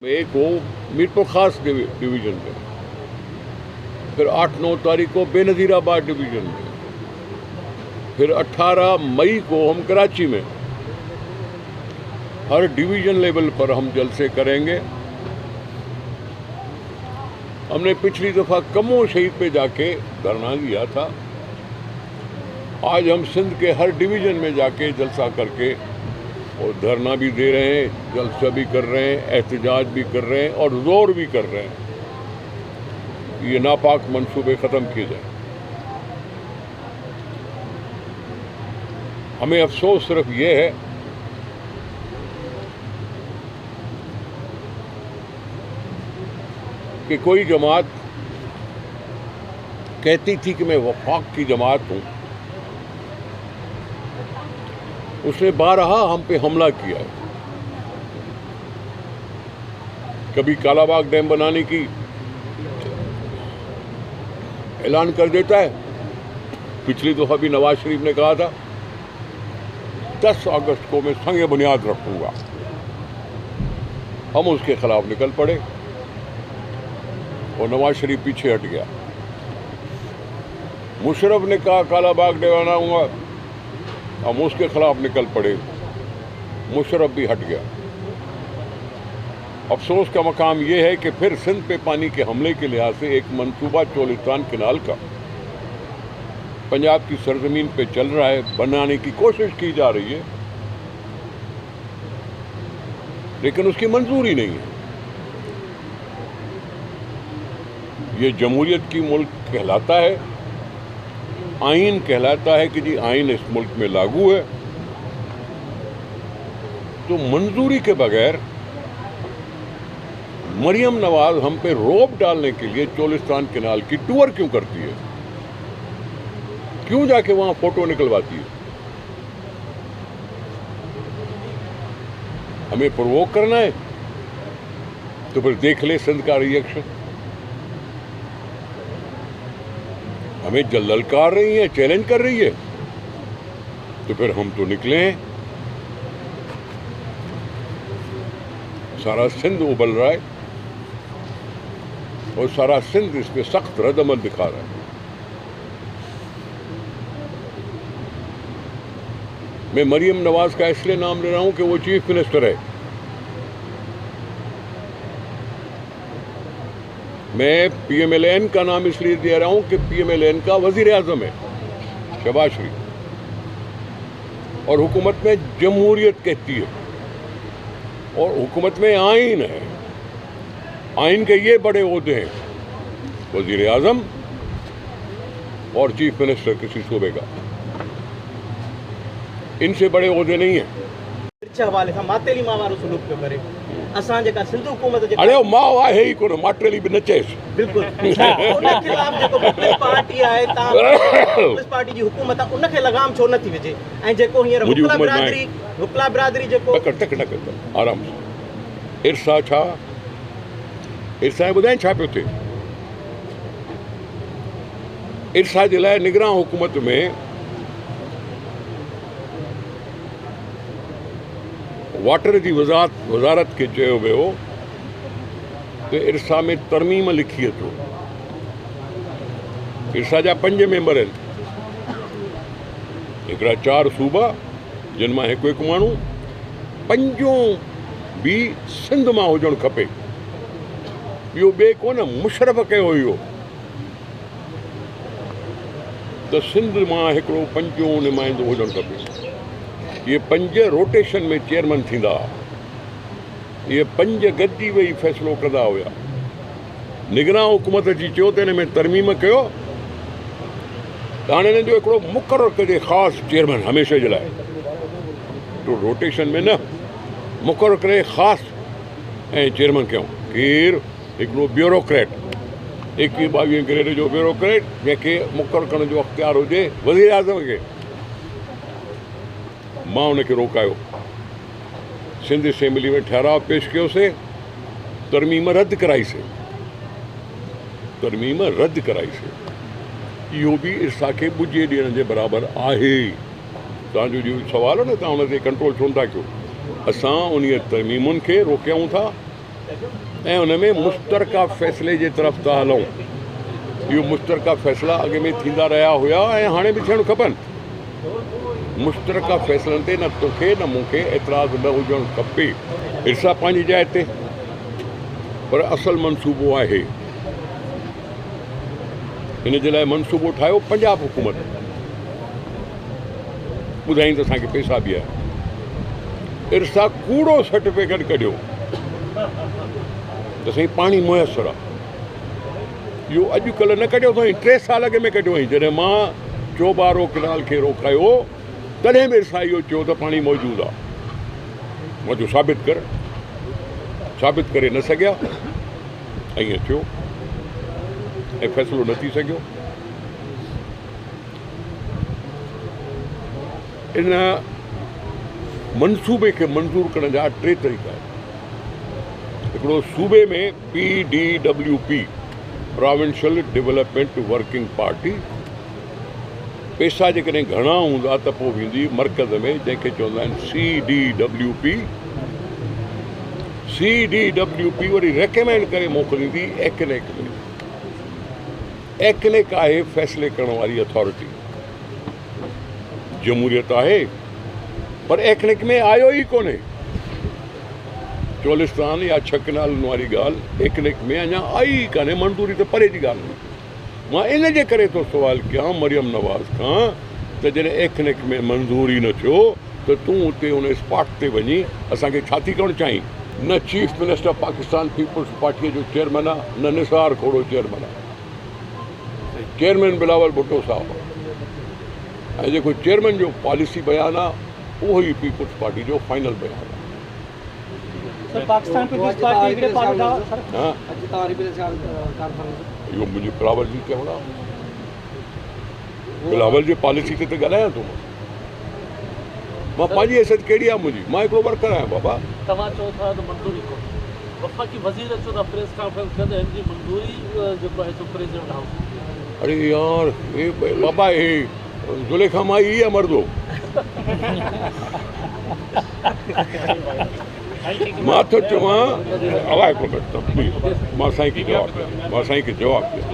एक हो मीरपुर खास डिवीज़न में, फिर 8-9 तारीख को बेनज़ीराबाद डिवीज़न में, फिर 18 मई को हम कराची में हर डिवीज़न लेवल पर हम जलसे करेंगे। हमने पिछली दफ़ा कमो शहीद पे जाके धरना दिया था। आज हम सिंध के हर डिवीज़न में जाके जलसा करके और धरना भी दे रहे हैं, जलसा भी कर रहे हैं, एहतजाज भी कर रहे हैं और जोर भी कर रहे हैं ये नापाक मंसूबे ख़त्म किए जाएं। हमें अफसोस सिर्फ ये है कि कोई जमात कहती थी कि मैं वफाक की जमात हूँ, उसने बारहा हम पे हमला किया है। कभी कालाबाग डैम बनाने की ऐलान कर देता है। पिछली दफा भी नवाज शरीफ ने कहा था 10 अगस्त को मैं संग बुनियाद रखूंगा। हम उसके खिलाफ निकल पड़े और नवाज शरीफ पीछे हट गया। मुशर्रफ ने कहा कालाबाग डैम बनाऊंगा, हम उसके खिलाफ निकल पड़े, मुशर्रफ भी हट गया। अफसोस का मकाम यह है कि फिर सिंध पे पानी के हमले के लिहाज से एक मंसूबा चोलिस्तान किनाल का पंजाब की सरजमीन पे चल रहा है, बनाने की कोशिश की जा रही है, लेकिन उसकी मंजूरी नहीं है। ये जमहूरियत की मुल्क कहलाता है, आइन कहलाता है कि जी आइन इस मुल्क में लागू है, तो मंजूरी के बगैर मरियम नवाज हम पे रोब डालने के लिए चोलिस्तान किनाल की टूर क्यों करती है? क्यों जाके वहां फोटो निकलवाती है? हमें प्रोवोक करना है तो फिर देख ले सिंध का रिएक्शन। हमें ललकार रही है, चैलेंज कर रही है, तो फिर हम तो निकले हैं। सारा सिंध उबल रहा है और सारा सिंध इस पे सख्त रद्दअमल दिखा रहा है। मैं मरियम नवाज का इसलिए नाम ले रहा हूं कि वो चीफ मिनिस्टर है। मैं PMLN का नाम इसलिए दे रहा हूं कि PMLN का वजीर आजम है शहबाज शरीफ, और हुकूमत में जमहूरियत कहती है और हुकूमत में आइन है। आइन के ये बड़े ओहदे हैं, वजीर आजम और चीफ मिनिस्टर किसी सूबे का, इनसे बड़े ओहदे नहीं है। हवाले खां मातेली मां वारो सुलूक पियो करे। असां जेका सिंध हुकूमत जे अरे मां आहे ई कोन, माटेली बि न चएसि। बिल्कुल उन खिलाफ जेको पीपल्स पार्टी आहे, पीपल्स पार्टी जी हुकूमत आहे, उनखे लगाम छो न थी विझे? ऐं जेको हींअर हुकला बिरादरी जेको तक आराम सां इरसा छा इरसा ॿुधाए छा पियो थिए? इरसा जे लाइ निगरान हुकूमत में वाटर जी वज़ारत खे चयो वियो त इरसा में तरमीम लिखी अचो। इरसा जा 5 मेंबर आहिनि, हिकिड़ा 4 सूबा जिन मां हिकु माण्हू, 5 बि सिंध मां हुजणु खपे। इहो ॿिए कोन, मुशर्रफ कयो हुयो त सिंध मां हिकिड़ो 5 नुमाइंदो हुजणु खपे। ये 5 रोटेशन में चेयरमैन थींदा, ये 5 गॾिजी वेही फ़ैसिलो कंदा हुया। निगरान हुकूमत जी चयो त हिन में तरमीम कयो, त हाणे हिननि जो हिकिड़ो मुक़ररु कजे ख़ासि चेयरमैन हमेशह जे लाइ, तो रोटेशन में न मुक़ररु करे ख़ासि ऐं चेयरमैन कयूं। केरु? हिकिड़ो ब्यूरोक्रेट, 21-22 ग्रेड जो ब्यूरोक्रेट, जंहिंखे मुक़ररु करण जो अख़्तियार हुजे वज़ीर आज़म खे। मां उनखे रोकायो, सिंध असेंबली में ठहराव पेश कयोसीं, तरमीम रद्द कराईसीं, तरमीम रद्द कराईसीं। इहो बि इरसा खे ॿुजे ॾियण जे बराबरि आहे। तव्हांजो जो सवाल आहे न, तव्हां हुन ते कंट्रोल छो नथा कयो? असां उन तरमीमुनि खे रोकियूं था ऐं उन में मुश्तरका फ़ैसिले जे तरफ़ था हलूं। इहो मुश्तरका फ़ैसिला अॻु में थींदा रहिया हुया ऐं हाणे बि थियणु खपनि। मुश्तरका फ़ैसिलनि ते न तोखे न मूंखे एतिराज़ न हुजणु खपे। इर्सा पंहिंजी जाइ ते, पर असुलु मनसूबो आहे, इन जे लाइ मनसूबो ठाहियो पंजाब हुकूमत, ॿुधाईं त असांखे पैसा बि आहे। इर्सा कूड़ो सर्टिफिकेट कढियो त साईं पाणी मुयसरु आहे। इहो अॼुकल्ह न कढियो अथई, 3 साल अॻु में कढियो हुई। जॾहिं मां चोबारो किनाल खे रोकायो तॾहिं बि इर्सा इहो चयो त पाणी मौजूदु आहे। मां चयो साबित कर, साबित करे न सघिया ऐं ईअं थियो ऐं फ़ैसिलो न थी सघियो। इन मनसूबे खे मंज़ूर करण जा 3 तरीक़ा आहिनि। हिकिड़ो सूबे में PDWP, provincial development working party, पैसा जेकॾहिं घणा हूंदा त पोइ वेंदी मर्कज़ में, जंहिंखे चवंदा आहिनि CDWP। CDWP वरी रेकमेंड करे मोकिलींदी एक्नेक में। एक्नेक आहे फ़ैसिले करण वारी अथॉरिटी। जमहूरियत आहे पर एक्नेक में आयो ई कोन्हे। चोलिस्तान या 6 कनालनि वारी ॻाल्हि एक्नेक में अञा आई ई कान्हे, मंज़ूरी त परे जी ॻाल्हि हुई। मां इन जे करे थो सुवाल कयां मरियम नवाज़ खां त जॾहिं एक्नेक में मंज़ूरी न थियो त तूं उते उन स्पॉट ते वञी असांखे छा थी करणु चाहीं? न चीफ मिनिस्टर पाकिस्तान पीपल्स पार्टीअ जो चेयरमैन आहे, न निसार खोड़ो चेयरमैन आहे। चेयरमैन बिलावल भुट्टो साहब ऐं जेको चेयरमैन जो पॉलिसी बयानु आहे उहो ई पीपल्स पार्टी जो फाइनल बयानु आहे। पाकिस्तान पीपल्स पार्टी हिकिड़े पार्टी इहो मुंहिंजी बिलावल जी चवणु आहे। बिलावल जी पॉलिसी ते त ॻाल्हायां थो मां पंहिंजी हैसियत कहिड़ी आहे मुंहिंजी? मां हिकिड़ो वर्कर आहियां बाबा। तव्हां चओ था त मंज़ूरी कोन्हे, वफ़ाक़ी वज़ीर अचो था प्रेस कॉन्फ्रेंस कंदे हिन जी मंज़ूरी जेको आहे सो प्रेसिडेंट हाउस। अरे यार हे बाबा हे ज़ुलेखा माई ई आहे मर्दो। मां थो चवां आवाज़ को घटि प्लीज़, मां साईं खे जवाबु ॾियां, मां साईं खे जवाबु ॾियां।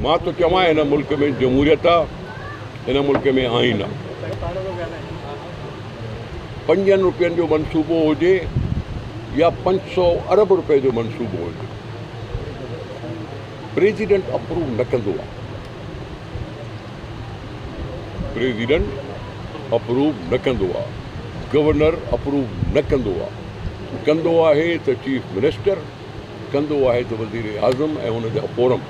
मां थो चवां हिन मुल्क में जमहूरियत आहे, हिन मुल्क में आइन आहे। 5 रुपयनि जो मनसूबो हुजे या 500 अरब रुपए जो मनसूबो हुजे, प्रेसिडेंट अप्रूव न कंदो आहे। प्रेसिडेंट अप्रूव न कंदो आहे, गवर्नर अप्रूव न कंदो आहे। कंदो आहे त चीफ मिनिस्टर, कंदो आहे त वज़ीर आज़म ऐं हुन जा फोरम,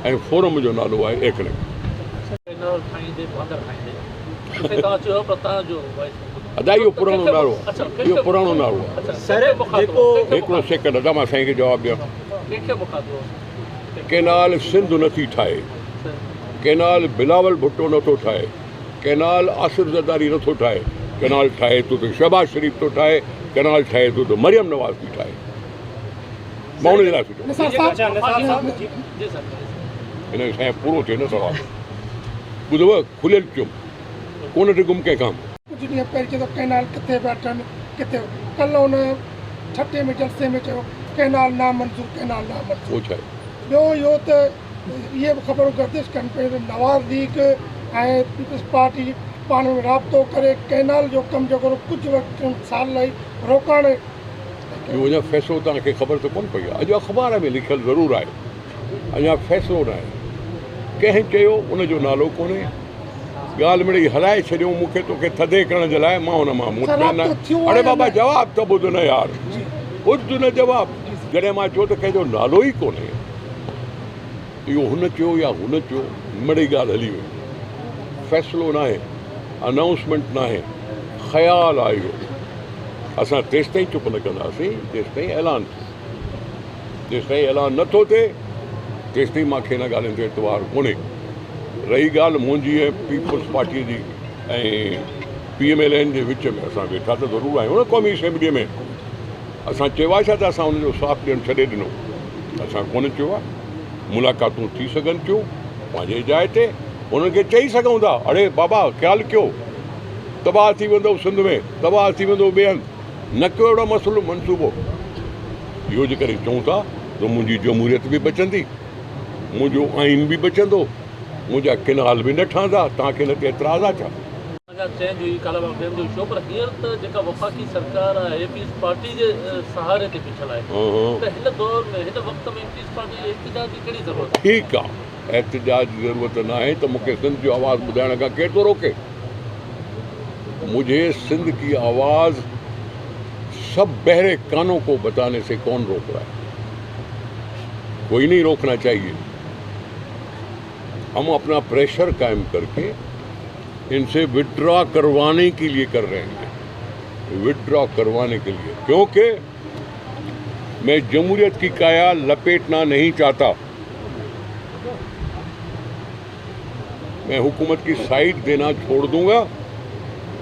ऐं फोरम जो नालो आहे एक्नेक। अदा इहो पुराणो नालो आहे, इहो पुराणो नालो आहे। हिकिड़ो सेकंड अदा मां साईं खे जवाबु ॾियां। केनाल सिंध नथी ठाहे, केनाल बिलावल भुट्टो नथो ठाहे, केनाल आसिफ ज़रदारी नथो ठाहे। केनाल ठाहे थो त शहबाज शरीफ़ थो ठाहे, केनाल ठाहे थो त मरियम नवाज़ थी ठाहे। मां हुन जे लाइ हिन सां पूरो थिए न सवाल। ॿुधव खुलियल चुम कोन ते गुम कंहिंखां। कुझु ॾींहं पहिरीं चयो केनाल किथे वेठनि किथे, कल्ह हुन छठे में जलसे में चयो केनाल नामंज़ूर, केनाल नामंज़ूर। छा आहे ॿियो इहो त इहे बि ख़बरूं गर्दिश कनि पियूं नवाज़ लीग ऐं पीपल्स पार्टी पाण में राब्तो करे केनाल जो कमु जेको कुझु वक़्तु साल लाइ रोकाइण। इहो अञा फ़ैसिलो तव्हांखे ख़बर त कोन पई आहे। अॼु अख़बार में लिखियलु ज़रूरु आहे, अञा फ़ैसिलो न आहे। कंहिं चयो उनजो नालो कोन्हे, ॻाल्हि मिड़ई हलाए छॾियो मूंखे तोखे थधे करण जे लाइ। मां हुन मां मुतमइन न। अड़े बाबा जवाबु त ॿुध न यार, ॿुध न जवाबु। जॾहिं मां चयो त कंहिंजो नालो ई कोन्हे, इहो हुन चयो या हुन चयो, मिड़ई ॻाल्हि हली वई। फ़ैसिलो न आहे, अनाउंसमेंट न आहे, ख़्यालु आहे इहो। असां तेसि ताईं चुप न कंदासीं जेसि ताईं ऐलान थिए। जेसि ताईं ऐलान नथो थिए तेसि ताईं मूंखे हिन ॻाल्हियुनि ते एतवार कोन्हे। रही ॻाल्हि मुंहिंजी ऐं पीपल्स पार्टीअ जी ऐं PMLN जे विच में, असां वेठा त ज़रूरु आहियूं न क़ौमी असेंबलीअ में। असां चयो आहे छा त असां हुनजो साथ ॾियणु छॾे ॾिनो? असां कोन चयो आहे। मुलाक़ातूं थी सघनि थियूं पंहिंजे जाइ ते, उन्हनि खे चई सघूं था अड़े बाबा ख़्यालु कयो तबाह थी वेंदो सिंध में, तबाह थी वेंदो ॿिए हंधि, न कयो अहिड़ो मसइलो मनसूबो। इहो जे करे चऊं था त मुंहिंजी जमहूरियत बि बचंदी, मुंहिंजो आइन बि बचंदो, मुंहिंजा किनाल बि न ठहंदा। तव्हांखे हिन ते एतिराज़ आहे छा? चेंज हुई कालाबाग डैम जो इशू, पर हींअर त जेका वफ़ाक़ी सरकार आहे पीस पार्टी जे सहारे ते बीठल आहे, त हिन दौर में हिन वक़्त में पीस पार्टी जे एहतजाज जी कहिड़ी ज़रूरत आहे? ठीकु आहे, एहतजाज जी ज़रूरत न आहे त मूंखे सिंध जो आवाज़ ॿुधाइण खां केरु थो रोके? मुझे सिंध की आवाज़ सब बहरे कानों को बताने से कौन रोक रहा है? कोई नहीं रोकना चाहिए। हम अपना प्रेशर कायम करके इनसे विड्रॉ करवाने के लिए कर रहे हैं, विड्रॉ करवाने के लिए, क्योंकि मैं जमहूरियत की काया लपेटना नहीं चाहता। मैं हुकूमत की साइड देना छोड़ दूंगा,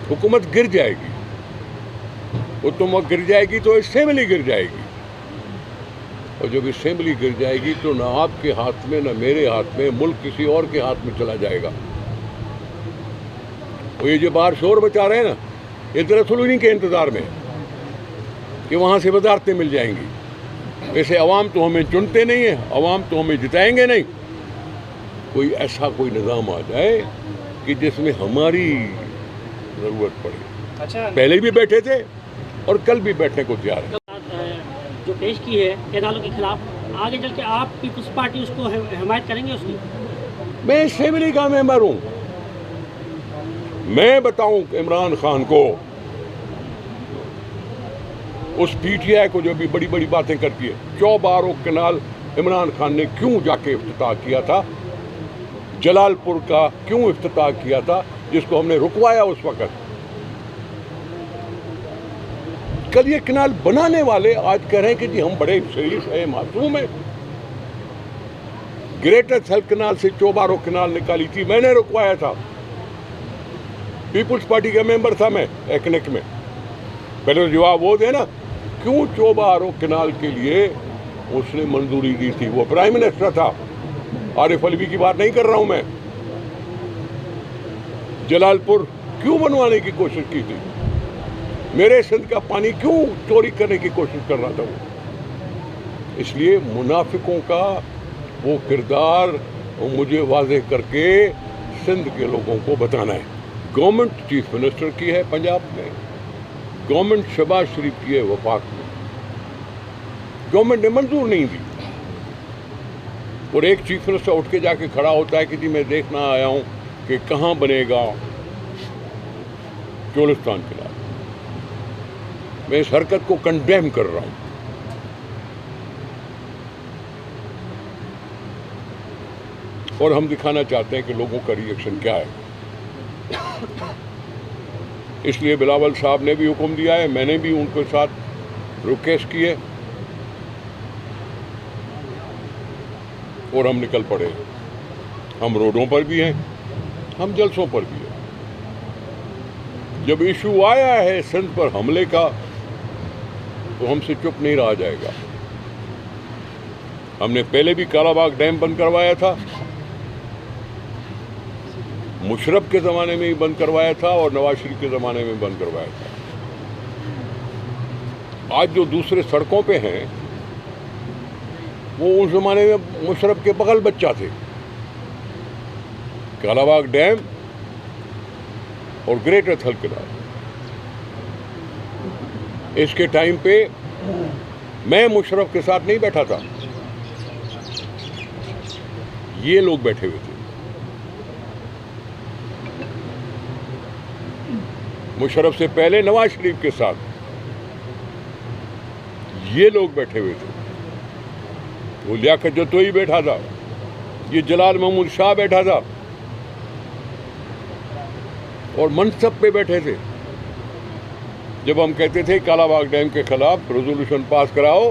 हुकूमत गिर जाएगी। वो तुम गिर जाएगी तो असेंबली गिर जाएगी, और जब असेंबली गिर जाएगी तो न आपके हाथ में न मेरे हाथ में, मुल्क किसी और के हाथ में चला जाएगा। और ये जो बाहर शोर मचा रहे हैं ना, ये दरअसल उन्हीं के इंतज़ार में कि वहाँ से वजारतें मिल जाएंगी। वैसे अवाम तो हमें चुनते नहीं है, अवाम तो हमें जिताएंगे नहीं। कोई ऐसा कोई निज़ाम आ जाए कि जिसमें हमारी ज़रूरत पड़े। अच्छा, पहले भी बैठे थे और कल भी बैठने को तैयार है। जो पेश की है कैनालों के खिलाफ, आगे चल के आप पीपल्स पार्टी उसको हिमायत करेंगे उसकी? मैं असेंबली का मेंबर हूँ, मैं बताऊं इमरान खान को, उस पीटीआई को जो भी बड़ी बड़ी बातें करती है, चौबारों कैनाल इमरान खान ने क्यों जाके इफ्तिताह किया था, जलालपुर का क्यों इफ्तिताह किया था, जिसको हमने रुकवाया उस वक्त। कल ये कैनाल बनाने वाले आज कह रहे हैं कि जी हम बड़े शरीफ हैं, मासूम हैं। ग्रेटर थल कैनाल से चौबारों कैनाल निकाली थी, मैंने रुकवाया था, पीपुल्स पार्टी का मेंबर था मैं एकनेक में। पहले तो जवाब वो दे ना, क्यों चौबारों कैनाल के लिए उसने मंजूरी दी थी? वो प्राइम मिनिस्टर था, आरिफ अलवी की बात नहीं कर रहा हूं मैं। जलालपुर क्यों बनवाने की कोशिश की थी? मेरे सिंध का पानी क्यों चोरी करने की कोशिश कर रहा था वो? इसलिए मुनाफिकों का वो किरदार मुझे वाज़ेह करके सिंध के लोगों को बताना है। गवर्नमेंट चीफ मिनिस्टर की है पंजाब में, गवर्नमेंट शहबाज शरीफ की है वफाक में, गवर्नमेंट ने मंजूर नहीं दी। और एक चीफ मिनिस्टर उठ के जाके खड़ा होता है कि जी मैं देखना आया हूँ कि कहाँ बनेगा चोलिस्तान किला। मैं इस हरकत को कंडेम कर रहा हूँ। और हम दिखाना चाहते हैं कि लोगों का रिएक्शन क्या है। इसलिए बिलावल साहब ने भी हुक्म दिया है, मैंने भी उनके साथ रिक्वेस्ट की है और हम निकल पड़े। हम रोडों पर भी हैं, हम जलसों पर भी हैं। जब इशू आया है सिंध पर हमले का तो हमसे चुप नहीं रहा जाएगा। हमने पहले भी कालाबाग डैम बंद करवाया था, मुशर्रफ के ज़माने में ही बंद करवाया था और नवाज शरीफ के ज़माने में बंद करवाया था। आज जो दूसरे सड़कों पे हैं वो उस ज़माने में मुशर्रफ के बगल बच्चा थे। कालाबाग डैम और ग्रेटर थल कैनाल, इसके टाइम पे मैं मुशर्रफ के साथ नहीं बैठा था, ये लोग बैठे हुए थे। मुशर्रफ से पहले नवाज शरीफ के साथ ये लोग बैठे हुए थे। वो लियाकत जतोई बैठा था, ये जलाल महमूद शाह बैठा था और मनसब पे बैठे थे। जब हम कहते थे कालाबाग डैम के खिलाफ रेजोल्यूशन पास कराओ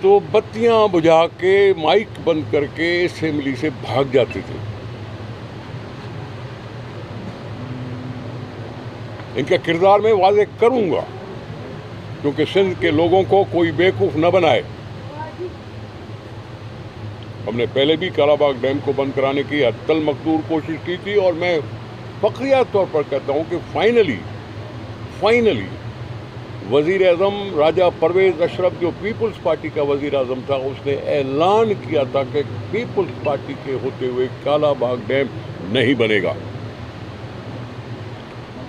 तो बत्तियां बुझा के माइक बंद करके असेंबली से भाग जाते थे। इनका किरदार मैं वाज़ेह करूंगा क्योंकि सिंध के लोगों को कोई बेवकूफ़ न बनाए। हमने पहले भी कालाबाग डैम को बंद कराने की हत्तल मकदूर कोशिश की थी और मैं फखरिया तौर पर कहता हूं कि फाइनली وزیر اعظم راجہ پرویز اشرف جو پیپلز پارٹی کا وزیر اعظم تھا، اس نے اعلان کیا تھا کہ پیپلز پارٹی کے ہوتے ہوئے کالا باغ ڈیم نہیں بنے گا.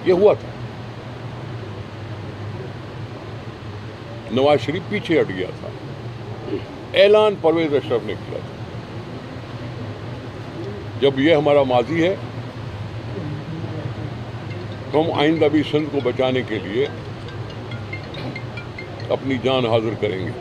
یہ ہوا تھا. نواز شریف پیچھے ہٹ گیا تھا. اعلان پرویز اشرف نے کیا تھا. جب یہ ہمارا ماضی ہے تو ہم آئندہ بھی سندھ کو بچانے کے لیے اپنی جان حاضر کریں گے.